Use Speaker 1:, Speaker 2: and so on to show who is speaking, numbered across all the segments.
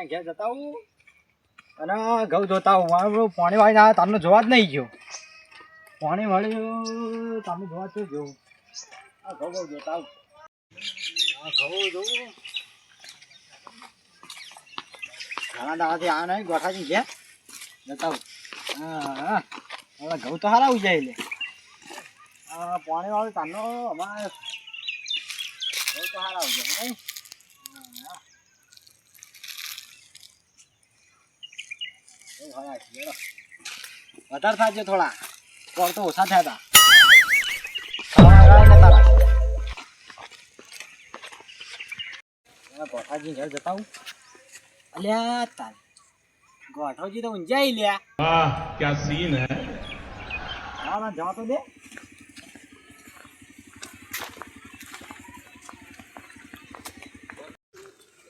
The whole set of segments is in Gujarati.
Speaker 1: ત્યાં ઘેર જતા હું અને ઘઉં જોતા હું મારું પાણી વાળી ના તમને જોવા જ નહીં ગયો પાણી વાળ્યું તમે જોવા જ જોવું આ ઘઉં જોતા હું આ ઘઉં જોવું ઘણા દાડાથી આ નહીં ગોઠાજી ઘેર જતા હું હા હવે ઘઉં તો સારા ઉજાય લે પાણી વાળું તાનો અમારે ઘઉં તો સારા ઉજાય નહીં વધારે થાજો થોડા કોણ તો ઓછા થયા હતા ગોઠાજી ઘર જતા હું અલ્યા તાર ગોઠવજી તો ઊંઝાઈ લ્યા
Speaker 2: વાહ ક્યા સીન હે
Speaker 1: હા ના જવા તો દે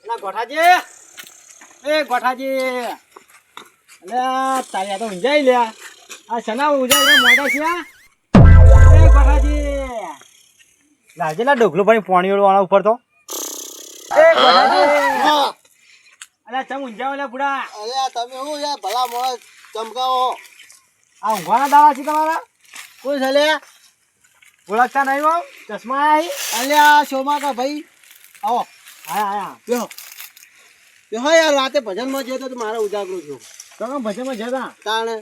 Speaker 1: અલ્યા ગોઠાજી એ ગોઠાજી અલ્યા તારી તો ઊંઝાઈ લ્યા આ સના ઉજાગરા મોટા છે એ ગોઠાજી લાજેલા ડોકલું પણ પાણી વાળા ઉપર તો એ ગોઠાજી અલ્યા ચમ ઊંઝાઓ લે બુડા
Speaker 3: અલ્યા તમે હું યાર ભલા મોજ ચમકાવો
Speaker 1: આ ઊંઘવાના દાવા છે તમારા
Speaker 3: કોઈ છે લે
Speaker 1: ઓળખતા નહીં આમ ચશ્મા આવી
Speaker 3: અલ્યા શોમા કા ભાઈ આવો
Speaker 1: આયા
Speaker 3: બેહો બેહો યાર રાતે ભજનમાં જતો તો મારો ઉજાગરો થયો
Speaker 1: તમે ભજનમાં જતા
Speaker 3: તાણે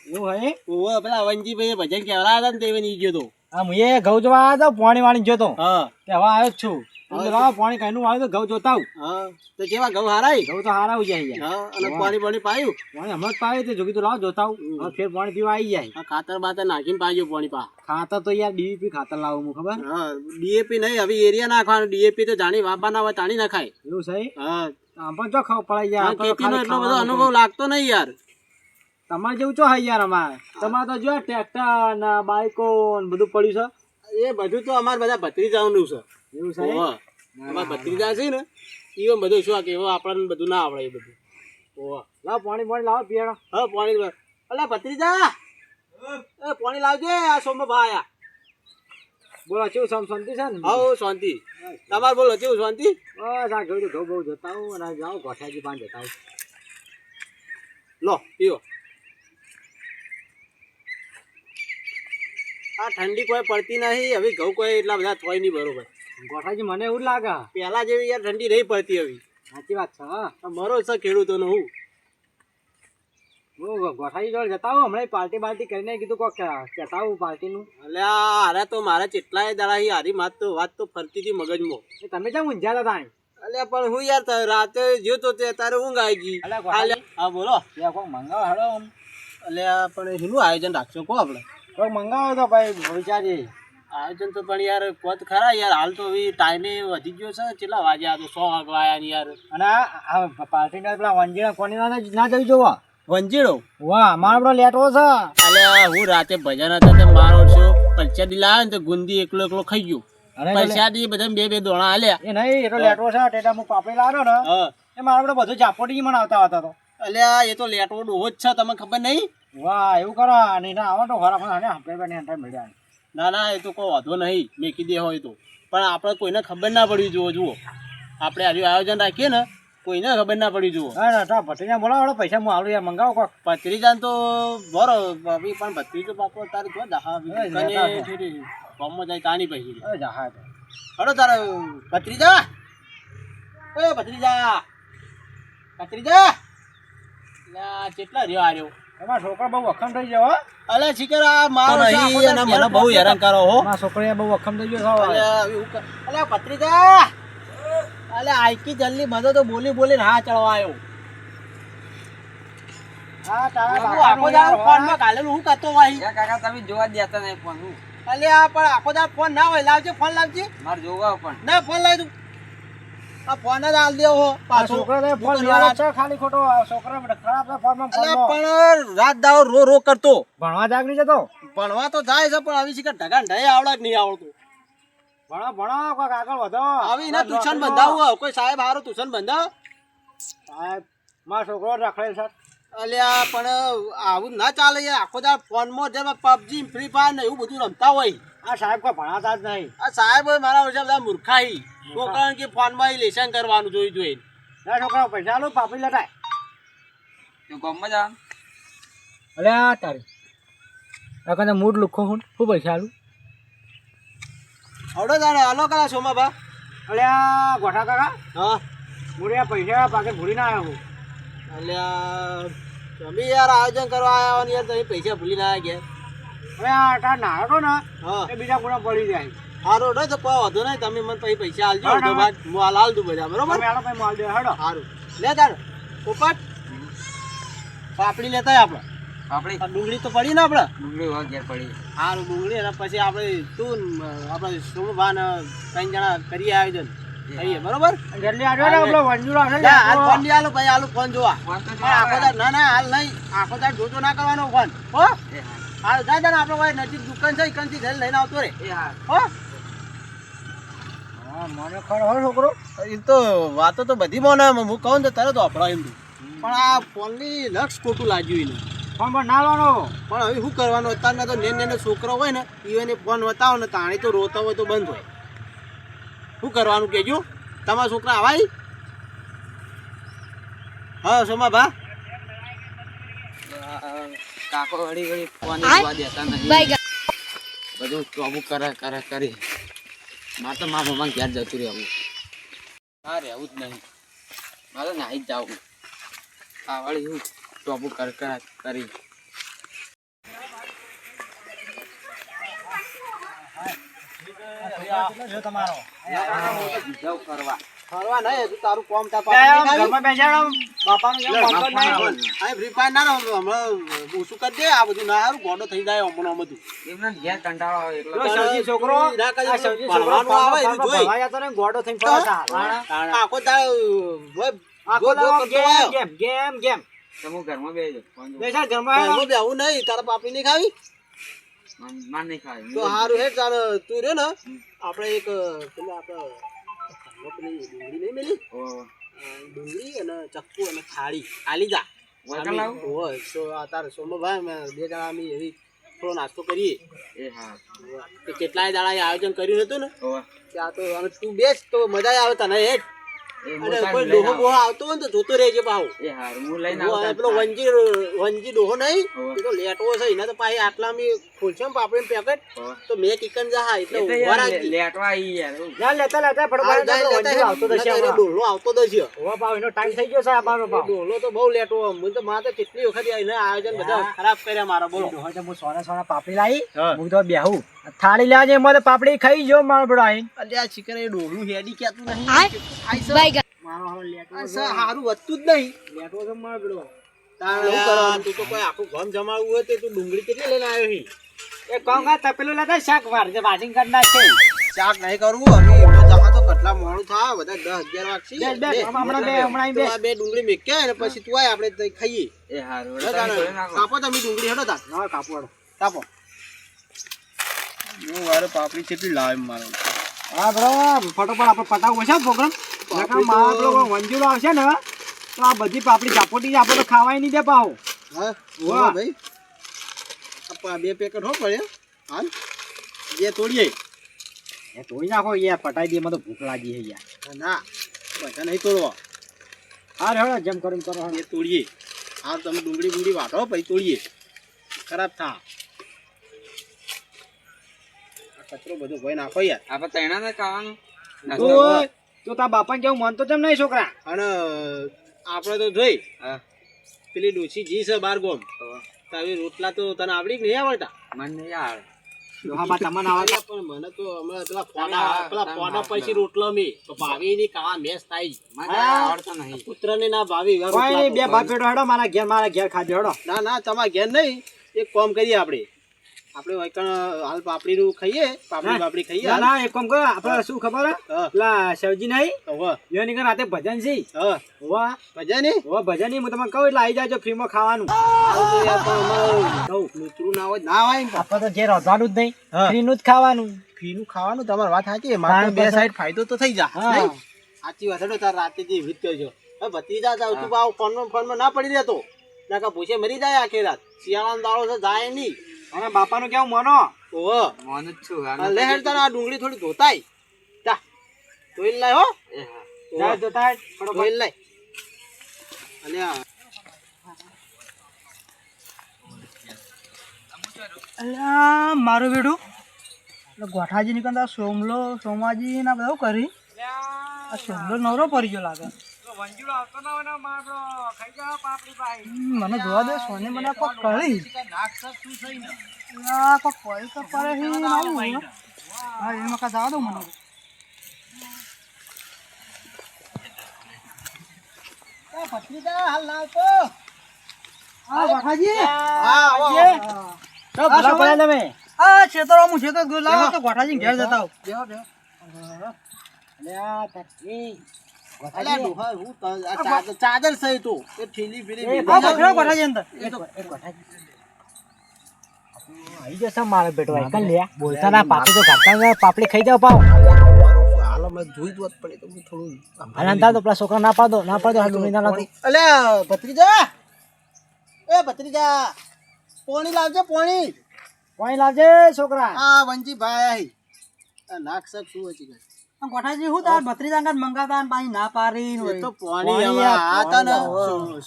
Speaker 1: એવું હે
Speaker 3: ઓવે પેલા વંજીભાઈ ભજન કેવડા હતા ને તે નહીં ગયો તો
Speaker 1: આ હું એ ઘઉં જોવા આવ્યો તો પાણી વાળી ગયો તો
Speaker 3: હા
Speaker 1: તે હવે આવ્યો જ છું એટલે લાવો પાણી કઈનું આવ્યું તો ઘઉં જોતા આવું
Speaker 3: હા તો કેવા ઘઉં હારાય
Speaker 1: ઘઉં તો હારા ઉજાઈ જાય
Speaker 3: હા અને પાણી પાણી પાયું
Speaker 1: પાણી હમણાં જ પાવે તે જોગી તો લાવો જોતા આવું હવે ફેર પાણી પીવા આવી જાય
Speaker 3: આ ખાતર બાતર નાખીને પાજો પાણી પા
Speaker 1: ખાતર તો યાર ડીવીપી ખાતર લાવું હું ખબર
Speaker 3: હા ડીએપી નહીં હવે એરિયા નાખવાનું ડીએપી તો જાણી વાપા ના હોય તાણી નખાય
Speaker 1: એવું છે
Speaker 3: હા
Speaker 1: આમ પણ જો ખાવ પડાઈ જાય
Speaker 3: ખેતીનો એટલો બધો અનુભવ લાગતો નહીં યાર
Speaker 1: તમારે જેવું છો હા યાર અમારે તમારે તો જો ટ્રેક્ટર ને બાઈકો ને બધું પડ્યું
Speaker 3: એ બધું તો અમારે બધા ભત્રીજાઓનું છે
Speaker 1: છે એવું છે
Speaker 3: ઓહો અમારા ભત્રીજા છે ને ઈવન બધું શું કે આપણને બધું ના આવડે એ બધું ઓહો
Speaker 1: લાવ પાણી લાવો પીવાના
Speaker 3: હા પાણી અલા ભત્રીજા એ પાણી લાવજે આ સોમો ભાઈ
Speaker 1: બોલો કેવું શાંતિ છે ને
Speaker 3: હા શાંતિ તમારે બોલો કેવું શાંતિ
Speaker 1: બસ આ ઘઉં ઘઉં બહુ જતા હું અને જાઓ ગોઠાજી પાંચ જતા હું
Speaker 3: લો પીવો આ ઠંડી કોઈ પડતી નહીં હવે ઘઉં કોઈ એટલા બધા થોય નહીં બરોબર
Speaker 1: ગોઠાજી મને એવું જ લાગે
Speaker 3: પહેલા જેવી યાર ઠંડી નહીં પડતી હવે
Speaker 1: સાચી વાત છે હા
Speaker 3: મરો છે ખેડૂતોનો હું
Speaker 1: ગોઠાજી જોડે જતા હું હમણાં પાર્ટી કરીને કીધું કોક કહેતા હું પાર્ટીનું
Speaker 3: અલ્યા હારે તો મારા કેટલાય દાડા હારી વાત તો ફરતી હતી મગજમાં
Speaker 1: એ તમે કેમ ઊંઝાતા હતા
Speaker 3: અલ્યા પણ હું યાર રાતે જોતો તે તારે ઊંઘ આવી ગઈ હા બોલો
Speaker 1: ત્યાં કોક મંગાવો હેડો આમ
Speaker 3: અલ્યા પણ એનું આયોજન રાખશો કો આપણે
Speaker 1: કોક મંગાવો તો ભાઈ વિચારીએ
Speaker 3: આયોજન તો પણ યાર કોત ખરા યાર હાલ તો હવે ટાઈમે વધી ગયો છે કેટલા વાગ્યા તો 100 વાગવા આવ્યા ને યાર
Speaker 1: અને આ પાર્ટીના પેલા વંજીના કોની ના જઈ જોવા
Speaker 3: વંજીડો
Speaker 1: વાહ મારો પેલો લેટવો છે
Speaker 3: અલ્યા હું રાતે ભજન હતા તે મારો શું પંચાદી લાવે ને તો ગુંદી એકલો ખાઈ ગયો પૈસાદી બધા બે દોણા હાલ્યા
Speaker 1: એ નહીં એ તો લેટવો છે ટેટા હું પાપડી લાવ્યો ને એ મારો પેલો બધું ઝાપોટી મનાવતા હતા તો
Speaker 3: અલ્યા એ તો લેટવો ડોહો જ છે તમને ખબર નહીં
Speaker 1: વાહ એવું કરો નહીં ના આવો તો ખરા પણ આપણે મળ્યા
Speaker 3: ના એ તો કોઈ વાંધો નહીં મેકી દે હોય તો પણ આપણે કોઈને ખબર ના પડવી જુઓ આપણે આર્યું આયોજન રાખીએ ને કોઈને ખબર ના પડી જુઓ
Speaker 1: હા ભત્રીજા બોલાવો પૈસા હું આવું યાર મંગાવો કોક
Speaker 3: ભત્રીજા તો બરો પણ ભત્રીજો બાપો તારે જો ગામમાં જાય તાની પછી હડો તારે ભત્રીજા એ ભત્રીજા કેટલા રહ્યો આર્યો
Speaker 1: તમારા છોકરા બહુ અખમ થઈ ગયો
Speaker 3: અલે શીકર આ મારો નહીં અને મને બહુ હેરાન કરો હો
Speaker 1: મારા છોકરા બહુ અખમ થઈ ગયો
Speaker 3: અલે ભત્રીજા અલે આઈકી જલ્દી બધો તો બોલી હા ચડવા આવ્યો
Speaker 1: હા તારા
Speaker 3: આખો દાડો ફોન માં કાલેલું હું કરતો હોય
Speaker 4: કાકા તમે જોવા દેતા નહીં ફોન હું
Speaker 3: અલે આ પણ આખો દાડો ફોન ના હોય લાવજે ફોન લાવજે
Speaker 4: મારે જોવા પણ
Speaker 3: ના ફોન લાવ તું આ ફોન જ આલ દેવો પાછો
Speaker 1: છોકરા ફોન લેવા છે ખાલી ખોટો છોકરા ખરાબ ફોનમાં
Speaker 3: પણ રાત દાડો રો કરતો
Speaker 1: ભણવા જાગ નહીં જતો
Speaker 3: ભણવા તો જાય છે પણ આવી શીખર ઢગા ઢાઈ આવડે કે નહીં આવડતું
Speaker 1: ભણો કોઈક આગળ વધો
Speaker 3: આવી ના ટ્યુશન બંધાવું કોઈ સાહેબ હારો ટ્યુશન બંધાવ
Speaker 1: સાહેબ મારો છોકરો રખડેલ છે
Speaker 3: અલ્યા પણ આવું ના ચાલે યાર આખો દાડો ફોનમાં જેમ પબજી ફ્રી ફાયર ને એવું બધું રમતા હોય
Speaker 1: આ સાહેબ કોઈ ભણાતા જ નહીં
Speaker 3: આ સાહેબ મારા વર્ષે બધા મૂર્ખાઈ છોકરાને કે ફોનમાં લેસન કરવાનું જોઈ
Speaker 1: ના છોકરા પૈસા આલો પાપડી લટાય
Speaker 4: તું ગામમાં જા
Speaker 1: અલે આ તારી આ મૂડ લુખો હું શું પૈસા આલું
Speaker 3: હડો તારે હાલો કરા સોમાબા
Speaker 1: અલે આ ગોઠા કાકા
Speaker 3: હા
Speaker 1: મૂળે પૈસા પાકે ભૂલી ના આવ્યો હું
Speaker 3: અલ્યા તમે યાર આયોજન કરવા આવ્યા ને યાર તમે પૈસા ભૂલી ના ગયા
Speaker 1: હવે આ આટા નાયો તો ને
Speaker 3: હા
Speaker 1: એ બીજા ગુણા પડી જાય
Speaker 3: સારું હડો તો કોઈ વાંધો નહીં તમે મને પછી પૈસા આલજો
Speaker 1: હા,
Speaker 3: તો
Speaker 1: હા.
Speaker 3: બાદ હું હાલ આલ દઉં બધા બરોબર
Speaker 1: તમે આલો ભાઈ માલ દે હેડો
Speaker 3: સારું લે તાર પોપટ પાપડી લેતા આપણે
Speaker 4: આપણે
Speaker 3: આ ડુંગળી તો પડી ને આપણે
Speaker 4: ડુંગળી વાગ ઘેર પડી
Speaker 3: સારું ડુંગળી અને પછી આપણે તું ને આપણે સોમભાન 3 જણા કરીએ આયોજન કરીએ બરોબર
Speaker 1: જલ્દી આજો ને આપણો વંજુરો હશે
Speaker 3: જા હાલ ફોન લી આલો ભાઈ આલો ફોન જોવા
Speaker 4: ફોન તો
Speaker 3: હા, આખો દાડ ના ના હાલ નહીં આખો દાડ જોતો ના કરવાનો ફોન હો
Speaker 4: એ હા
Speaker 3: હાલ જા જા ને આપણે ભાઈ નજીક દુકાન છે ઇકનથી જઈને લઈને આવતો રે
Speaker 4: એ હા
Speaker 3: હો
Speaker 1: હા મને ખરો હો છોકરો
Speaker 3: એમ તો વાતો તો બધી મોને હું કહું તો તરત વાપરા એમ પણ આ ફોનની લક્ષ ખોટું લાગ્યું એને
Speaker 1: ફોન પર ના લાવવાનો
Speaker 3: પણ હવે શું કરવાનું અત્યારના તો નેનો છોકરો હોય ને એને ફોન બતાવો ને તાણી તો રોતા હોય તો બંધ હોય શું કરવાનું કહેજો તમારા છોકરા આવાય હા સોમા ભા
Speaker 4: કાકો વળી વળી ફોન જોવા દેતા નહીં બધું ચોબુક કરે કરી મારે તો મારા મમ્મા ઘેર જતું રહેવું ના રહેવું જ નહીં મારે નાહી જ જાવું આ વળી હું ચોબુક કરી
Speaker 1: તમારો
Speaker 4: જાઉં ફરવા
Speaker 3: ફરવા નહીં હજુ તારું કોમ તા
Speaker 1: ઘરમાં બેસાડો બાપાનું કેમ કામ કર નહીં
Speaker 3: આ ફ્રી ફાયર ના રમો હમણાં ઓછું કરી દે આ બધું ના સારું ગોડો થઈ જાય હમણાં બધું
Speaker 4: એમને ઘેર કંટાળો આવે
Speaker 1: પેલો
Speaker 4: એટલે
Speaker 1: સૌજી છોકરો
Speaker 3: ના કરી
Speaker 1: આ સૌજી છોકરો
Speaker 3: ભણવાનું આવે એનું જોઈ
Speaker 1: ભણવા જતો ને ગોડો થઈને ફરતા
Speaker 3: આખો દાડો હોય
Speaker 1: આખો
Speaker 3: જો
Speaker 1: દાડો
Speaker 3: કરતો આવ્યો.
Speaker 1: ગેમ
Speaker 4: તો હું ઘરમાં બેસી જાઉં ફોન જોઉં.
Speaker 1: બેસાડ ઘરમાં
Speaker 3: એમાં બેહવું નહીં તારા પાપડી નહીં ખાવી
Speaker 4: માર નહીં ખાય
Speaker 3: તો સારું હેડ તાર તું રહ્યો ને આપણે એક પેલા આપણે પેલી ડુંગળી નહીં મેલી ડુંગળી અને ચક્કુ અને થાળી આલી જા
Speaker 4: વળગા લાવું?
Speaker 3: હોય તો આ તાર સોમભાઈ અમે 2 જણા અમે એવી થોડો નાસ્તો કરીએ
Speaker 4: એ હા
Speaker 3: તો કેટલાય દાડા આયોજન કર્યું હતું ને
Speaker 4: હોવે.
Speaker 3: ત્યાં તો અને તું બેસ તો મજા આવે તને હેડ
Speaker 4: એ
Speaker 3: અને
Speaker 4: મોટા
Speaker 3: કોઈ
Speaker 4: લઈને
Speaker 3: ડોહો
Speaker 4: આવું.
Speaker 3: બોહો આવતો હોય ને તો જોતો રહેજે પાહુ
Speaker 4: એ હારું હું લઈને
Speaker 3: હું
Speaker 4: આવું
Speaker 3: આ પેલો વંજી ડોહો નહીં
Speaker 4: હોવે.
Speaker 3: એ તો લેટવો છે એને તો પાછી આટલા અમે ખોલશે ને પાપડી પેકેટ
Speaker 4: હોવે.
Speaker 3: તો મેં કિકન જા એટલે
Speaker 4: એ તો
Speaker 3: ઉભા
Speaker 4: યાર
Speaker 3: રાખજે.
Speaker 4: લેટવા ઈ યાર હું.
Speaker 1: જા લેતા લેતા
Speaker 3: હાલ
Speaker 1: ફટાફટ
Speaker 3: જાય
Speaker 1: આપણો
Speaker 3: લેતા
Speaker 1: વંજુ આવતો
Speaker 3: નકર
Speaker 1: થશે
Speaker 3: એનો
Speaker 1: હમણાં.
Speaker 3: ડોહલો આવતો જ છે.
Speaker 1: હોવા પાવ એનો ટાઈમ થઈ ગયો છે આ બારો પાવ
Speaker 3: ડોહલો તો બહુ લેટવો હું તો મારે તો કેટલી વખત એને આયોજન બધા ખરાબ કર્યા મારા બોલો
Speaker 1: ડોહો તો હું સોના પાપડી લાવી
Speaker 3: હા.
Speaker 1: હું તો બેહું થાળી લેવા એમાં તો પાપડી ખાઈ જો મારો બડો આઈને
Speaker 3: અલ્યા ચિકન એ ડોહલું હેડી કેતું નહીં
Speaker 1: મારો હવે લેટવો
Speaker 3: આ
Speaker 1: છે.
Speaker 3: સા હારું વધતું જ નહીં
Speaker 1: લેટવો છે મારો બડો
Speaker 3: તારે શું કરવાનું તું તો કોઈ આખું ગામ જમાડવું હોય તો તું ડુંગળી કેટલી લઈને આવ્યો છી
Speaker 1: એ કોણ કા તપેલું લેતા શાક વાર જે વાજિંગ કરી નાખે
Speaker 3: શાક નહીં કરવું હવે એમાં જમા તો કેટલા મોડું થાય બધા 10-11 વાગશે
Speaker 1: બેસ, બેસ, હમણાં બે, હમણાં
Speaker 3: તો
Speaker 1: બેસ.
Speaker 3: આ બે ડુંગળી મેક્યા ને પછી તું આય આપણે તઈ ખાઈએ
Speaker 4: એ હારું
Speaker 3: હે
Speaker 4: વળી તમે
Speaker 3: તારે?
Speaker 4: જોઈ નાખો.
Speaker 3: કાપો તમે ડુંગળી હેડો તાર
Speaker 1: ના કાપડ
Speaker 3: કાપો હું વારે પાપડી કેટલી લાવે મારો
Speaker 1: હા બરાબર ફટોફટ આપણે પટાવવો છે પ્રોગ્રામ
Speaker 3: પાપડી તો-
Speaker 1: મારા પેલો વંજુરો આવશે ને તો આ બધી પાપડી ચાપોટી આપણે તો ખાવાય નહીં દે પાહો
Speaker 3: હા
Speaker 1: વાહ.
Speaker 3: ભાઈ આપા 2 પેકેટ હો પડે હાલ જે તોડીએ
Speaker 1: એ તોડી નાખો યાર પટાઈ દે એમાં તો ભૂખ લાગી છે યાર
Speaker 3: ના બધા નહીં તોડવા
Speaker 1: હા રે જેમ કરો એમ કરો
Speaker 3: એ તોડીએ હા તમે ડુંગળી બુંગળી વાટો પછી તોડીએ ખરાબ થા આ કચરો બધો ભોય નાખો યાર
Speaker 4: આપણે તૈણા ને ખાવાનું
Speaker 1: તો તાર બાપાને કેવું મન તો તેમ નહીં છોકરા
Speaker 3: અને આપણે તો જોઈ
Speaker 4: હા
Speaker 3: પેલી ડોસી જી છે બાર ગોમ તો આવી રોટલા તો તને આવડી કે નહીં આવડતા
Speaker 4: મને નહીં આવે
Speaker 1: ડોહામાં તમને આવા
Speaker 3: અલ્યા પણ મને તો હમણાં પેલા ફોના પછી રોટલો મી તો ભાવી ની કાવા મેસ થાય
Speaker 4: મને
Speaker 1: હા.
Speaker 4: આવડતો નહીં
Speaker 3: પુત્ર ને ના ભાવી એવા
Speaker 1: કોઈ
Speaker 3: રોટલા
Speaker 1: નહીં, બે
Speaker 3: તો.
Speaker 1: ભાત પેટો હેડો મારા ઘેર ખાજો હેડો
Speaker 3: ના ના તમારા ઘેર નહીં એક કામ કરીએ આપણે વૈકણ હાલ પાપડીનું ખાઈએ પાપડી ખાઈએ
Speaker 1: ના
Speaker 3: હાલ.
Speaker 1: ના એક કામ કરો આપણે શું ખબર હે?
Speaker 3: હા.
Speaker 1: પેલા શિવજી નહીં
Speaker 3: હવે
Speaker 1: યોની કે રાતે ભજન છે
Speaker 3: હા
Speaker 1: હોવા
Speaker 3: મજા નહીં
Speaker 1: હોવા ભજન નહીં હું તમને કહું એટલે આવી જાજો ફ્રીમાં ખાવાનું
Speaker 3: હાલ તો યાર પણ અમારું
Speaker 1: કહું
Speaker 3: મિત્રું ના હોય ના હોય ને
Speaker 1: આપણે તો જે રોધવાનું જ નહીં
Speaker 3: હા.
Speaker 1: ફ્રીનું જ ખાવાનું
Speaker 3: ફીનું ખાવાનું તમારી વાત સાચી મારે તો
Speaker 1: હા,
Speaker 3: બે
Speaker 1: પછી-
Speaker 3: સાઈડ ફાયદો તો થઈ જા
Speaker 1: હા.
Speaker 3: નહીં? સાચી વાત હેડો તાર રાતે જે વિત કરજો હવે ભત્રીજા જાવ તું બાવ ફોનમાં ના પડી રહેતો નાકા ભૂસે મરી જાય આખી રાત શિયાળાનો દાડો છે જાય નહીં
Speaker 1: અને બાપાનું કેવું મોનો
Speaker 3: ઓહો
Speaker 4: મોનું જ છું
Speaker 3: આ લે હેડ તારા આ ડુંગળી થોડી ધોતાય તા ધોઈ લાય હો
Speaker 4: એ હા
Speaker 1: જાય જોતા હેડ, ફટોફટ.
Speaker 3: ધોઈ લાય અલ્યા
Speaker 5: અલ્યા મારું બેડું એટલે ગોઠાજી નીકળતા સોમાજી ના બધા કરી આ સોમલો નવરો પડી ગયો લાગે. મને જોવા દે સોને મને કોક કરી કોક કોઈ તો કરે છે હા એમાં કા જવા દો મને.
Speaker 3: ભત્રીજા હાલ લાવતો.
Speaker 5: હા ગોઠાજી
Speaker 1: તો ભલા પડ્યા તમે.
Speaker 5: હા છેતરો હું છેતર ગયો લાવો તો ગોઠાજી ઘેર જતા આવું.
Speaker 1: અલ્યા તકી
Speaker 3: અલ્યા ડોહા હું ચાદર સહી તો એ ઠીલી ફીલી
Speaker 1: એ
Speaker 5: હા પકડો ગોઠાજી અંદર.
Speaker 1: આઈ જશે મારો બેટો આઈકન લે બોલતા ના પાપડી તો ઘાટા પાપડી ખાઈ જાવ પાવ
Speaker 3: હાલો મેં જોઈ જ વાત પડે તો હું થોડું
Speaker 1: અનંતા તો પેલા છોકરા ના પાડો હાડું ના લાગો.
Speaker 3: અલ્યા ભત્રીજા એ ભત્રીજા પોણી લાવજે પોણી.
Speaker 1: કોઈ લાવજે છોકરા.
Speaker 3: આ વંજીભાઈ આ નાક સક શું હતી
Speaker 5: ગોઠાજી હું તાર ભત્રીજા અંગત મંગાતા ને પાછી ના પારી
Speaker 3: એ તો પોણી હવે આતા ને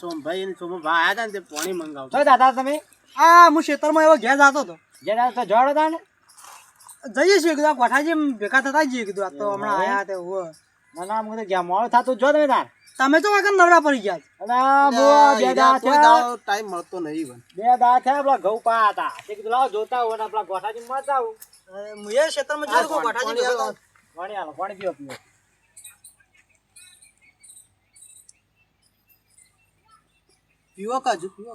Speaker 3: સોમભાઈ ને સોમભાઈ આયા હતા ને તે પોણી મંગાવતા.
Speaker 1: તો દાદા તમે
Speaker 5: હા હું ખેતરમાં એવો ઘેર જતો હતો.
Speaker 1: જે દાદા તો જોડો તા ને
Speaker 5: જઈએ છીએ કીધું ગોઠાજી ભેગા થતા જઈએ કીધું આ તો હમણાં આયા તે
Speaker 1: ના ના હું તો ગયા મોડું થતું જો તમે તાર.
Speaker 5: તમે તો આગળ નવરા પડી ગયા.
Speaker 1: અલા બો બે દા થયા
Speaker 3: ટાઈમ મળતો નહીં ભાઈ.
Speaker 1: બે દા થયા પેલા ઘઉં પા હતા તે કીધું લાવો જોતા હોય ને પેલા ગોઠાજી મત આવું
Speaker 5: હું એ ખેતરમાં જોયું ગોઠાજી ભેગા.
Speaker 1: પાણી આલો પાણી પીવો પીવો.
Speaker 3: પીવો કાજુ પીવો.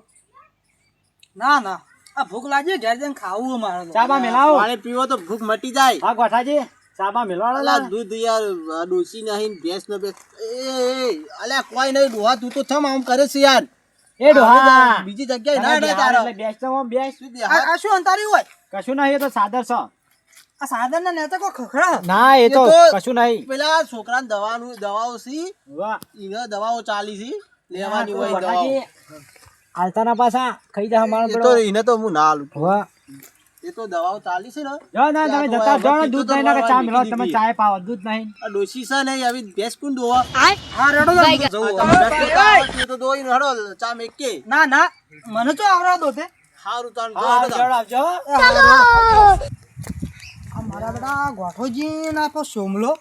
Speaker 5: ના ના આ ભૂખ લાગી ઘેર જઈને ખાવું અમારે તો.
Speaker 1: ચાબા મેલાવો.
Speaker 3: પાણી પીવો તો ભૂખ મટી જાય.
Speaker 1: હા ગોઠાજી ચાબા મેલવાડો
Speaker 3: અલા દૂધ યાર ડોસી નહીં ભેંસ ન ભેંસ એ અલ્યા કોઈ નહીં ડોહા તું તો થમ આમ કરે છે યાર.
Speaker 1: એ ડોહા
Speaker 3: બીજી જગ્યાએ ના ના તારો
Speaker 1: બેસ તો બેસ
Speaker 5: આ શું અંતારી હોય
Speaker 1: કશું નહીં એ તો સાદર છે.
Speaker 5: આ સાધન ના નેતા કોઈ ખખડા.
Speaker 1: ના એ તો
Speaker 3: એ તો
Speaker 1: કશું નહીં.
Speaker 3: પેલા છોકરાને દવાઓ સી
Speaker 1: વાહ
Speaker 3: એને દવાઓ ચાલી છે લેવાની હોય દવાઓ.
Speaker 1: ગોઠાજી આલતાના પાછા ખાઈ જા મારો
Speaker 3: એ તો
Speaker 1: બેટો.
Speaker 3: એને તો હું ના આલું.
Speaker 1: વાહ
Speaker 3: એ તો દવાઓ ચાલી છે ને
Speaker 1: જો ના તમે જતા જો ને દૂધ નહીં ના કે ચા મેલો તમે
Speaker 3: કીધી.
Speaker 1: ચાય પાવો દૂધ નહીં.
Speaker 3: આ ડોસી છે નહીં આવી ભેંસ કોણ દોવા.
Speaker 5: હા રેડો
Speaker 3: તો દોઈ ને હડો ચા મેકે
Speaker 5: ના ના મને તો આવરા દો તે.
Speaker 3: હારું તાન જો
Speaker 1: હા
Speaker 3: હડો
Speaker 1: જોડ આવજો.
Speaker 5: આ મારા બેટા ગોઠોજી ના તો સોમલો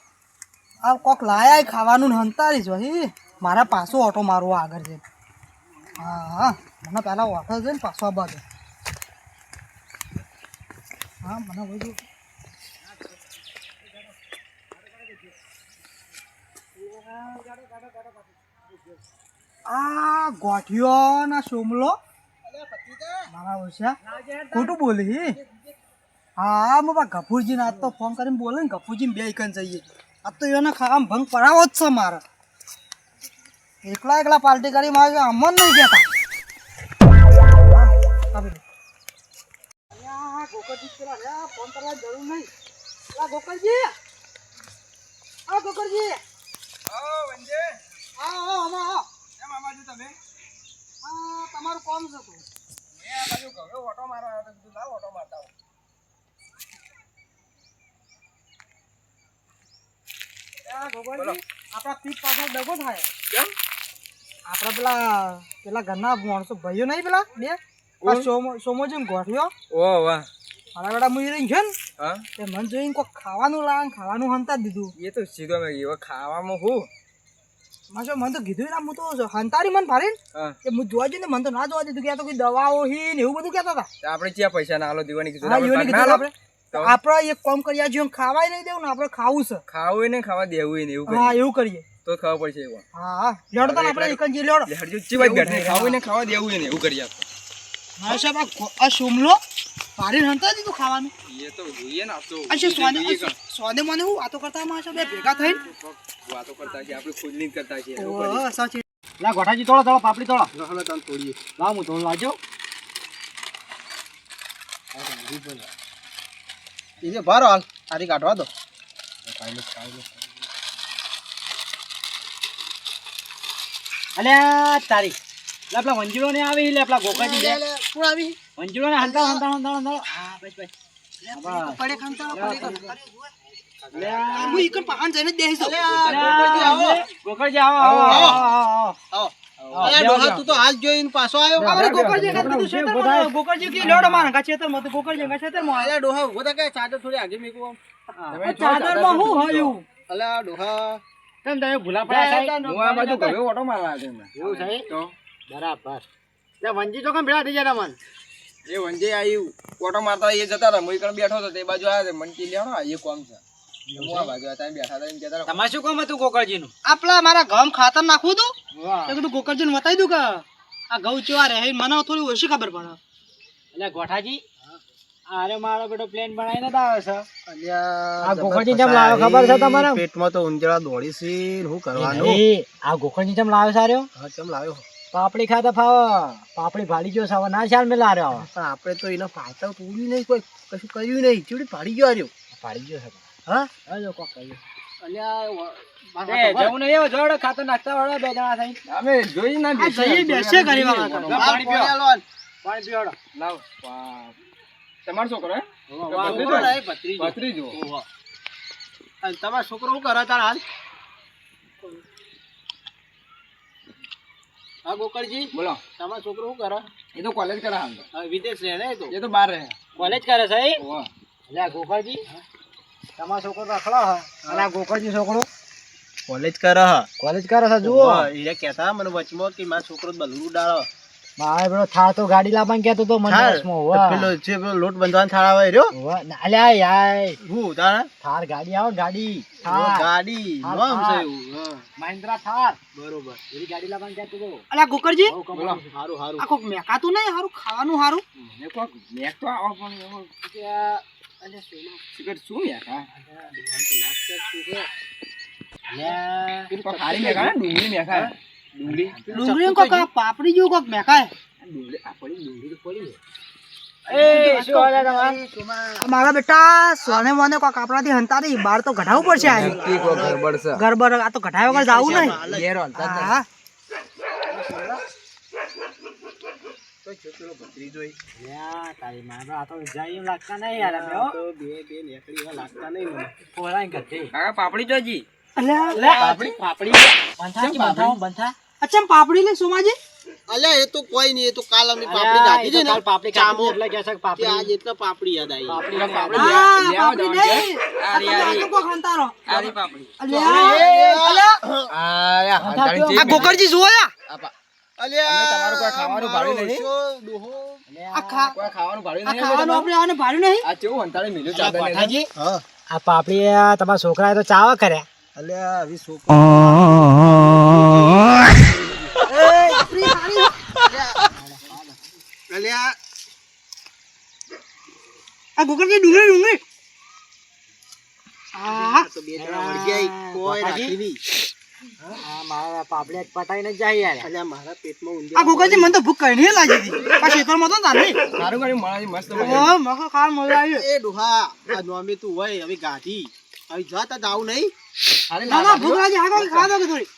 Speaker 5: આ કોક લાયા ખાવાનું ને હંતારી છે ભાઈ. મારા પાછો ઓટો મારવો આગળ છે. હા હા મને પહેલા ઓટો છે ને પાછો આ બાજુ. હા મને બધું આ ગોઠિયો ના સોમલો મારા ઓછા ખોટું બોલી. હા હું બા ગફુરજી આજ તો ફોન કરીને બોલે ને ગફુરજી બે કન જઈએ આજ તો એને ખાવામાં ભંગ પડાવો જ છે મારે. એકલા એકલા પાર્ટી કરી મારે અમન નહીં કહેતા. ગોકળજી પેલા ફોન કરવા જરૂર નહીં. ગોકળજી આ ગોકળજી તમારું કોમ છે તું આપડા પીઠ પાછળ દગો થાય. આપડા પેલા ઘરના માણસો ભાઈઓ નહીં પેલા બે સોમોજી ગોઠ્યો મારા બેટા મુઈ રહી છે ને તે મને જોઈને કોઈ ખાવાનું લાવે ખાવાનું હંતા દીધું.
Speaker 4: એ તો સીધો મેં એવા ખાવામાં હું
Speaker 5: મારે મને તો કીધું ના હું તો હંતારી મન ભારે કે હું જોવા જઈને મને તો ના જોવા દીધું કે આ તો કોઈ દવાઓ હી ને એવું બધું કહેતા હતા.
Speaker 4: આપણે ક્યાં પૈસા ના આલો દીવાની કીધું
Speaker 5: હા એવું કીધું આપણે એક કામ કરીએ જો ખાવાય નહીં દેવું ને આપણે ખાવું છે.
Speaker 4: ખાવું ને ખાવા દેવું ને એવું
Speaker 5: હા એવું કરીએ
Speaker 4: તો ખબર પડશે એવું.
Speaker 5: હા લેડો તો આપણે એક જ લેડો.
Speaker 4: હરજો ચીવાજ બેઠા ખાવું ને ખાવા દેવું ને એવું કરીએ આપણે.
Speaker 5: મારા સાહેબ આ સોમલો ભારે હંતા દીધું ખાવાનું.
Speaker 4: એ તો જોઈએ ને આપ તો
Speaker 5: સોને મને હું વાતો કરતા મારા સાહેબ બે ભેગા થઈને
Speaker 4: વાતો કરતા છે આપણે ખુદની કરતા છે.
Speaker 5: ઓહ સાચી
Speaker 1: લા ગોઠાજી તોડો તોડો પાપડી તોડો.
Speaker 3: હલો તાન તોડીએ.
Speaker 1: લાવ હું તોડ લાવજો.
Speaker 3: એ ભારો હાલ આરી કાઢવા દો.
Speaker 1: અલ્યા તારી લે પેલા વંજીડો ને આવી લે પેલા ગોકાજી બે
Speaker 3: કોણ આવી
Speaker 1: વંજીડો ને હંતા હંતા હંતા હંતા. હા બસ બસ
Speaker 5: પડે ખાંતા પડે
Speaker 1: લે
Speaker 5: હું ઈકન પહાણ જઈને જ બેસી જાઉં.
Speaker 1: ગોકળજી આવો આવો આવો આવો
Speaker 3: આવો અલ્યા ડોહા તું તો હાલ જોઈને પાછો આવ્યો
Speaker 5: આપણે ગોકળજી ખાતે તું ખેતરમાં ગોકળજી કી લેવડો મારા ઘા ખેતરમાં તો ગોકળજી ઘા ખેતરમાં
Speaker 3: અલ્યા ડોહા ઉભો થા કે ચાદર થોડી આગે મેકું
Speaker 5: ચાદરમાં હું હોયું
Speaker 3: અલ્યા ડોહા
Speaker 1: કેમ તમે ભૂલા પડ્યા સાહેબ?
Speaker 4: હું આ બાજુ ગયો ઓટો મારવા આવ્યો એમને.
Speaker 1: એવું છે
Speaker 4: તો
Speaker 1: બરાબર તે વંજી તો કેમ ભેળા થઈ ગયા તમને?
Speaker 4: એ વંજે આવ્યું ઓટો મારતા એ જતા રહ્યા. હું એકણ બેઠો હતો તે બાજુ આવ્યા તે મનકી લેવાનો એ કોમ છે. હું આ બાજુ હતા બેઠા હતા એમ કહેતા રહ્યા.
Speaker 1: તમારે શું કામ હતું ગોકળજીનું?
Speaker 5: આપલા મારા ઘઉં ખાતર નાખવું તું
Speaker 1: વાહ.
Speaker 5: તો કીધું ગોકળજીને બતાવી દઉં કે આ ઘઉં ચેવા રહે મને થોડી ઓછી ખબર પડે
Speaker 1: એટલે ગોઠાજી અરે મારો બેટો પ્લેન બનાવીને તો આવે છે.
Speaker 3: અલ્યા
Speaker 1: આ ગોકળજી કેમ લાવ્યો ખબર છે તમારે?
Speaker 3: પેટમાં તો ઉંજળા દોડી છે શું કરવાનું
Speaker 1: નહીં, આ ગોકળજી કેમ લાવ્યો સારો?
Speaker 3: હા ચમ લાવ્યો
Speaker 1: પાપડી ખાતા ફાવ પાપડી ભાડી ગયો સાવ ના ચાલ મેં લાર્યો
Speaker 3: પણ આપણે તો એને ફાળતા પૂર્યું નહીં કોઈ કશું કર્યું નહીં ચીવડી પાડી ગયો આર્યો
Speaker 1: ભાડી ગયો છે.
Speaker 3: હા
Speaker 1: હજો કોક કર્યું.
Speaker 3: અલ્યા
Speaker 1: એ જવું નહીં એવો જોડે ખાતર નાખતા વાળા બે જણા થઈ.
Speaker 4: અમે જોઈ ના
Speaker 5: આ જઈએ બેસે કરી વાળા
Speaker 1: લો,
Speaker 5: કરે.
Speaker 1: પાણી પીવો. પાણી પીવડો.
Speaker 4: લાવ તમારો છોકરો હે?
Speaker 1: વાહ,
Speaker 4: ભત્રીજો.
Speaker 3: તમારો છોકરો શું કરે તાર હાલ હા ગોકળજી
Speaker 4: બોલો.
Speaker 3: તમારો છોકરો શું કરે
Speaker 4: એ તો કોલેજ કરે હાલ તો.
Speaker 3: હવે વિદેશ રહે ને એ તો
Speaker 4: એ તો બહાર રહે.
Speaker 1: કોલેજ કરે છે એ?
Speaker 4: ઓહો.
Speaker 1: એટલે આ ગોકળજી તમારો છોકરો રખડો હે અને આ ગોકળજી છોકરો
Speaker 3: કોલેજ કરે
Speaker 1: કોલેજ કરે છે જુઓ.
Speaker 3: એ કહેતા મને વચમાં કે મારો છોકરો બલૂરું ડાળો
Speaker 1: મારે પેલો થાર તો ગાડી લાવવાનું કહેતો તો મને રસમાં. હોવા.
Speaker 3: પેલો જે પેલો લોટ બંધવાનો થાળ આવે રહ્યો
Speaker 1: હોવા. ના, અલ્યા યાર
Speaker 3: હું તારા
Speaker 1: થાર ગાડી આવે ગાડી
Speaker 3: ઓ
Speaker 1: થાર
Speaker 3: ગાડી
Speaker 1: થાર,
Speaker 3: નામ છે
Speaker 1: થાર.
Speaker 3: એવું હા
Speaker 1: મહિન્દ્રા થાર
Speaker 3: બરોબર
Speaker 1: એવી ગાડી લાવવાનું કહેતો તો.
Speaker 5: અલ્યા ગોકળજી
Speaker 1: બહુ કમાલ
Speaker 4: બોલો.
Speaker 1: છે.
Speaker 3: સારું સારું
Speaker 5: આ કોક મેકાતું નહીં હારું ખાવાનું હારું
Speaker 4: મેં કોક મેક તો આવો પણ એવો કે સિગરેટ શું યાર હા
Speaker 1: અલ્યા,
Speaker 4: કોક હારી મેકા ને ડુંગળી મેકા ડુંગળી
Speaker 5: ડુંગળી કોક આ પાપડી જેવું કોક મેકાય
Speaker 4: ડુંગળી આ પડી ડુંગળી તો પડી
Speaker 1: એ શું હાલે તમારે?
Speaker 5: મારા બેટા સોને મોને કોક આપણાથી હંતારી બાર તો ઘટાવું પડશે આજે
Speaker 4: કી કો ગરબડ છે
Speaker 5: ગરબર આ તો ઘટાય વગર જાવું નહીં
Speaker 4: ઘેર હાલતા જ
Speaker 5: હા
Speaker 1: અલ્યા, તારી માનો આ તો જાય એમ લાગતા નહીં યાર અમે, હો.
Speaker 3: તો બે નીકળી એવા લાગતા નહીં મને
Speaker 1: પોરાઈ કરતી.
Speaker 4: કાકા પાપડી જોજી
Speaker 5: અલ્યા
Speaker 1: લે, પાપડી બંધા કે બંધા બંધા.
Speaker 5: અચ્છા પાપડી લે સોમાજી
Speaker 3: અલ્યા એ તો કોઈ નહીં એ તો કાલ અમે પાપડી
Speaker 1: અલ્યા,
Speaker 3: કાઢી
Speaker 1: એ તો
Speaker 3: છે ને
Speaker 1: કાલ પાપડી કાઢી એટલે કહે છે કે
Speaker 3: કે
Speaker 1: પાપડી
Speaker 3: આજ એટલે પાપડી યાદ આવી
Speaker 1: પાપડી
Speaker 5: હા
Speaker 4: લેવા
Speaker 5: પાપડી
Speaker 4: જવાનું છે?
Speaker 5: નહીં આ તો આ તો કોક હંતારો
Speaker 4: આરી પાપડી
Speaker 5: અલ્યા અલ્યા આ ગોકળજી જુઓ યા
Speaker 3: અલ્યા
Speaker 4: અમે તમારું કોઈ ખાવાનું ભાડું નહીં?
Speaker 3: મારો ડોહો.
Speaker 5: આ ખા
Speaker 4: કોઈ ખાવાનું ભાડું
Speaker 5: આ
Speaker 4: નહીં
Speaker 5: ખાવાનું આપણે આને ભાડ્યું નહીં
Speaker 4: આ કેવું અંતાળે મિલ્યું ચાદર ને
Speaker 1: ગોઠાજી,
Speaker 3: હા
Speaker 1: આ પાપડી તમારા છોકરાએ તો ચાવા કર્યા.
Speaker 3: અલ્યા આવી છોકરો અલ્યા
Speaker 5: આ ગોકળજી ડુંગળી ડુંગળી આ
Speaker 3: તો બે જણા વળગ્યા કોઈ રાખી નહીં
Speaker 1: આ મારા પાપડી આજ પટાઈને જ જાય યાર.
Speaker 3: અલ્યા મારા પેટમાં
Speaker 5: આ
Speaker 3: ઊંધિયા
Speaker 5: ગોકળજી મને તો ભૂખ કઈ નહીં લાગી હતી આ ખેતરમાં તો તાર નહીં
Speaker 4: સારું કર્યું મારાથી મસ્ત
Speaker 5: ઓ મકો ખાવા મજા આવી
Speaker 3: એ ડોહા આ નોમે તું હોય હવે ગાધી હવે જા તા જાવ નહીં
Speaker 5: ના ના ભૂખ લાગી આગળ ખાવા દો કે થોડી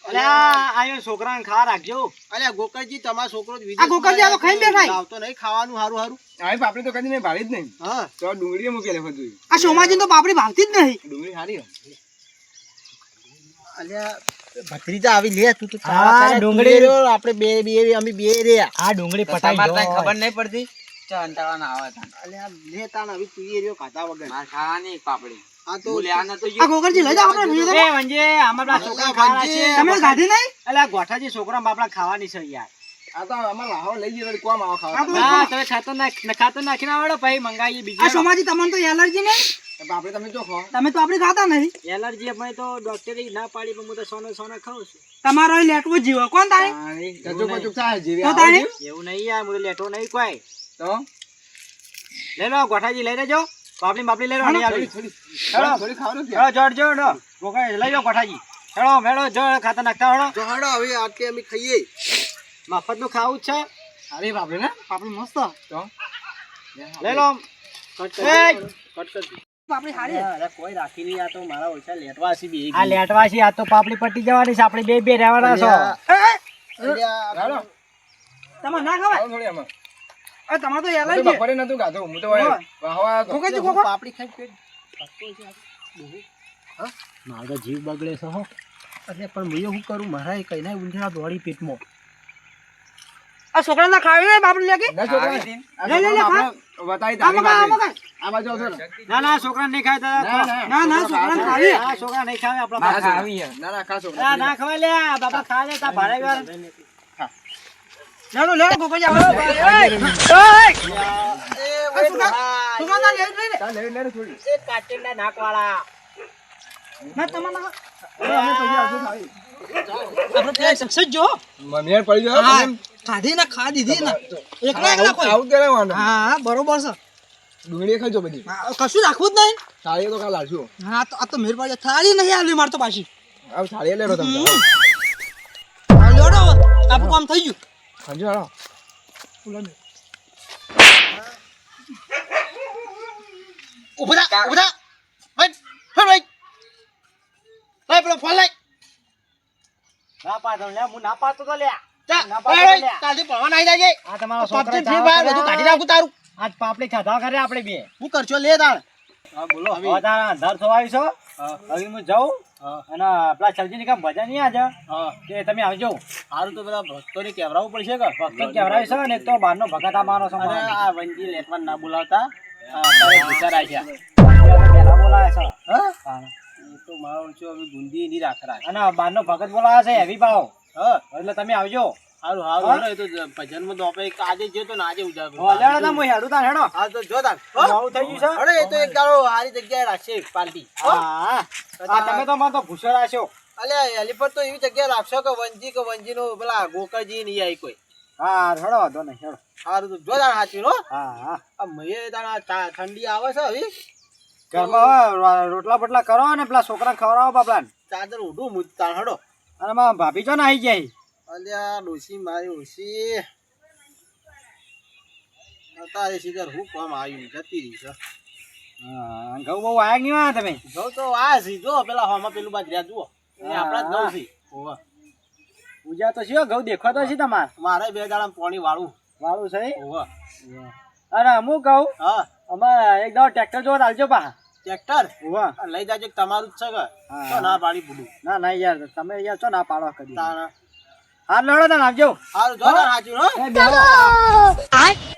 Speaker 1: અલ્યા, આયો છોકરાને ખા રાખજો.
Speaker 3: અલ્યા ગોકળજી તમારો છોકરો જ
Speaker 5: આ ગોકળજી આ તો ખાઈને બેઠા છે.
Speaker 3: લાવતો નહીં ખાવાનું હારું હારું
Speaker 4: આવી પાપડી તો કદી મેં ભાળી જ નહીં
Speaker 3: હા
Speaker 4: તો ડુંગળી મૂકેલી હતું
Speaker 5: આ સોમાજી તો પાપડી ભાવતી જ નહીં
Speaker 4: ડુંગળી સારી હે.
Speaker 3: અલ્યા ભત્રીજા આવી લે તું તો
Speaker 1: હા, ડુંગળી.
Speaker 3: આપણે બે બે અમે બે રહ્યા
Speaker 1: આ ડુંગળી પટાઈ
Speaker 4: તમારે
Speaker 1: જો.
Speaker 4: કાંઈ ખબર નહીં પડતી ચા અંટાળાના આવે તા
Speaker 3: અલ્યા લે તાણ હવે તું એ રહ્યો ખાધા વગર
Speaker 4: માર ખાવાની પાપડી
Speaker 3: આ તો
Speaker 4: હું લેવાના તો
Speaker 5: આ ગોકળજી લઈ જાઓ આપણે લઈ જાઓ.
Speaker 1: એ વંજે, આમાં પેલા છોકરા ખાવાના છે.
Speaker 5: તમે ગાધી નહીં
Speaker 1: અલ્યા, ગોઠાજી છોકરા બાપડા ખાવાની છે યાર.
Speaker 4: આ તો અમાર લાહો લઈ જઈએ કોમ આવો
Speaker 5: આ
Speaker 4: ખાવા
Speaker 5: તો-
Speaker 1: હા, તમે ખાતર નાખીને આવડો પછી મંગાવીએ
Speaker 5: આ
Speaker 1: બીજું.
Speaker 5: સોમાજી તમને તો એલર્જી નહીં
Speaker 4: પાપડી તમે જો ખાઓ
Speaker 5: તમે તો આપડી ખાતા નહીં
Speaker 1: એલર્જી અમે તો ડોક્ટરે ના પાડી પણ હું તો સોનો સોનો ખાઉં છું.
Speaker 5: તમારો અહીં લેટવો જીવો કોણ તારે
Speaker 4: કચુક કચુક થાય જેવી
Speaker 5: તો
Speaker 4: આવો
Speaker 5: તારે?
Speaker 4: છે.
Speaker 1: એવું નહીં યાર, હું તો લેટો નહીં કોઈ.
Speaker 4: તો
Speaker 1: લઈ લો ગોઠાજી, લઈ લેજો. બાપડી લઈ લો નહીં આવી.
Speaker 4: થોડી થોડી ખાવાનું છે.
Speaker 1: હેડો, જડ ગોઠાજી લઈ લો ગોઠાજી. હેડો મેળો જડ ખાતર નાખતા હેડો.
Speaker 3: જો હડો હવે આટલે અમે ખાઈએ
Speaker 1: મફતનું ખાવું જ છે.
Speaker 4: સારી પાપડી ને
Speaker 5: આપડે મસ્ત
Speaker 4: તો
Speaker 1: લઈ લો.
Speaker 3: કટ
Speaker 1: એ!
Speaker 3: કર
Speaker 5: આપડી હારી
Speaker 3: અરે કોઈ રાખી નહીં આ તો મારા ઓછા લેટવા છે બે
Speaker 1: આ લેટવાસી આ તો પાપડી પટી જવાની છે. આપણે બે રહેવાના છો.
Speaker 4: હાલો
Speaker 5: તમારે ના ખવાય
Speaker 4: ખાઓ થોડી આમાં
Speaker 5: અરે તમારે તો
Speaker 4: હું તો
Speaker 5: એલર્જી
Speaker 4: બપોરે નતું ખાધું હું તો
Speaker 5: હા.
Speaker 4: વાહવા હતો.
Speaker 5: ગોકળજી ગોકળ
Speaker 3: પાપડી ખાઈ પેટ
Speaker 1: મારો તો જીવ બગડે છે હો.
Speaker 3: અરે પણ હું શું કરું મારા કઈ ના ઊંધા દોડી પેટમાં
Speaker 5: આ છોકરાને ખાવી ને બાપડે લે કે
Speaker 1: ના છોકરા
Speaker 4: આવી હતી.
Speaker 5: લે, લે, લે, ખા.
Speaker 1: બતાવી
Speaker 5: આ મગા, આ મગા.
Speaker 1: આ બાજુ આવજો ને. ના ના છોકરા નહીં ખાય
Speaker 5: ના ના છોકરાને ખાવી
Speaker 1: આ છોકરા નહીં ખાવે આપણા
Speaker 4: ના,
Speaker 1: પાસે.
Speaker 4: આવી યાર.
Speaker 1: ના ના ખા છોકરા ના ખવાય લે બાપા ખા લે તા ભાડે વાર
Speaker 5: લેડો લે ગોપાજી આવો ભાઈ છોકરાને લે લે લે
Speaker 1: એ કાચીના નાકવાળા
Speaker 5: ના તમારા
Speaker 1: આપણે
Speaker 5: આપણે પેલા સક્સેસ જો
Speaker 1: મેર પડી ગયો
Speaker 5: હા ખાધી ને ખા દીધી ને એકલા એકલા કોઈ
Speaker 1: આવું કરાવવાનું
Speaker 5: હા બરોબર છે
Speaker 1: ડુંગળી ખાજો બધી
Speaker 5: હા, કશું રાખવું જ નહીં
Speaker 1: થાળી તો કાલ આવશું
Speaker 5: હા તો આ તો મેર પાડે થાળી નહીં આલી માર તો પાછી
Speaker 1: આવ થાળી લેરો તમે
Speaker 5: હા લેડો આપણું કામ થઈ ગયું
Speaker 1: ખાજો હાલો
Speaker 5: ઉભા ભાઈ ભાઈ પેલો ફોન લઈ
Speaker 1: ના પાડો લે હું ના પાડતો તો લે
Speaker 5: કાલથી ભણવા આવી જાય
Speaker 1: આ તમારો
Speaker 5: પબજી
Speaker 1: છોકરો
Speaker 5: ફ્રી ફાયર બધું કાઢી નાખું તારું
Speaker 1: આજ પાપડી ખાધા કરે આપણે બે
Speaker 5: હું કરશો લે તાર
Speaker 1: હા બોલો હવે તારા અંધાર થવાય છો હવે હું જાઉં અને પેલા સબ્જીની કામ ભજા નહીં આજે કે તમે આવજો
Speaker 3: સારું તો બધા ભક્તોને કહેવડાવવું પડશે કે
Speaker 1: ભક્ત કહેવરાય છે ને એક તો બહારનો ભગત આવવાનો છે
Speaker 3: અરે
Speaker 1: મારે.
Speaker 3: આ વંજી લેટવાન ના બોલાવતા તારે ગુસ્સા રાખ્યા
Speaker 1: પહેલા બોલાવે છે હા.
Speaker 3: એ તો મારો ઓછો હવે ગુંદી નહીં રાખરા
Speaker 1: અને બહારનો ભગત બોલાવે છે હેવી પાડો
Speaker 3: હા
Speaker 1: એટલે તમે આવજો
Speaker 3: સારું
Speaker 1: હા?
Speaker 3: સારું એ તો ભજનમાં તો આપણે આજે જે તો ને આજે ઉજાગરો
Speaker 1: લેડો તમે હું હેડું તાર હેડો
Speaker 3: હા તો જો તાર
Speaker 1: મોડું થઈ ગયું છે
Speaker 3: અરે એ તો એક દાડો સારી જગ્યાએ રાખશે પાર્ટી
Speaker 1: હા હા તમે તો મને તો ભૂસો રાખ્યો
Speaker 3: અલે એલિફન્ટ તો એવી જગ્યાએ રાખશો કે વંજી નો પેલા ગોકળજી નહીં આવી કોઈ
Speaker 1: હા હેડો વાંધો નહીં હેડો
Speaker 3: સારું તો જો તાર સાચું હો
Speaker 1: હા હા
Speaker 3: આ મયે તારા ઠંડી આવે છે હવે
Speaker 1: ઘરમાં હવે રોટલા બોટલા કરો ને પેલા છોકરા ખવડાવો બાપલાને
Speaker 3: ચાદર ઉઠું મુજતા હડો
Speaker 1: અને મારા ભાભી જો ને આવી જાય
Speaker 3: અલ્યા ડોસી મારી ઓછી અત્યારે સીધા હું કામ આવ્યું જતી રહી છે
Speaker 1: હા ઘઉં બહુ આયા નહીં હોય તમે
Speaker 3: જો તો આ સીધો પેલા હોમાં પેલું બાદ રહ્યા જુઓ એ આપણા જ ઘઉં છે હોવે.
Speaker 1: પૂજા તો છે ઘઉં દેખો તો છે તમારે
Speaker 3: મારે 2 દાડા પાણી વાળું
Speaker 1: વાળું છે
Speaker 3: હોવે.
Speaker 1: અને અમુક કહું
Speaker 3: હા
Speaker 1: અમારે એક દાડો ટ્રેક્ટર જોવા ચાલજો પા
Speaker 3: ટ્રેક્ટર
Speaker 1: હોવા
Speaker 3: આ લઈ જાજો કે તમારું જ છે કે
Speaker 1: હા.
Speaker 3: તો ના પાડી પૂડું
Speaker 1: ના ના યાર તમે યાર છો ના પાડો કદી
Speaker 3: તારા
Speaker 1: હા લડો તમે આવજો
Speaker 3: સારું જો તાર સાચું હો
Speaker 1: એ બેહો.